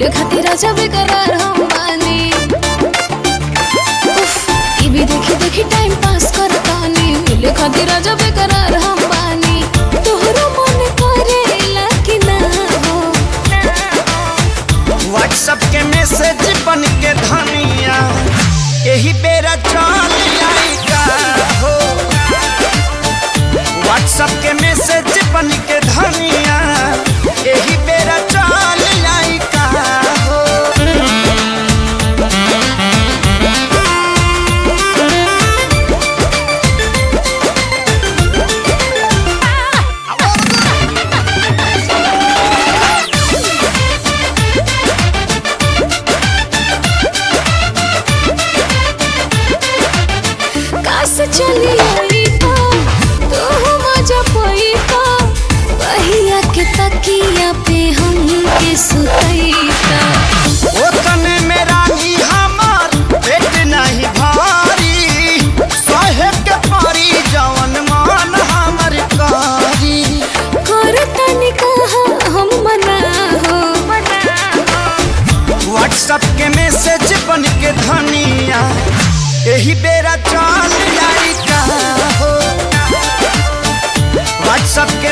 मिले खातिर राजा बेकरार हम बानी। टीवी देखी देखी टाइम पास करतानी, मिले खातिर राजा बेकरार हम बानी। तोहरो मन करेला कि ना हो? व्हाट्सएप के मैसेज बन के धनिया यही बेरा चल आई का हो। व्हाट्सएप के मैसेज बन के धनिया यही बेरा चल आई का हो। काश चली आई तो तू मजा पाई तो बहिया के तकिया पे हम के सुतईता। ओ तने मेरा ही हमार पेट नहीं भारी, सहे के परी जवन मान हमर कारी। करतनी कहा हम मना हो। व्हाट्सएप के मैसेज बन के धनिया यही बेरा चल आई का हो। व्हाट्सएप के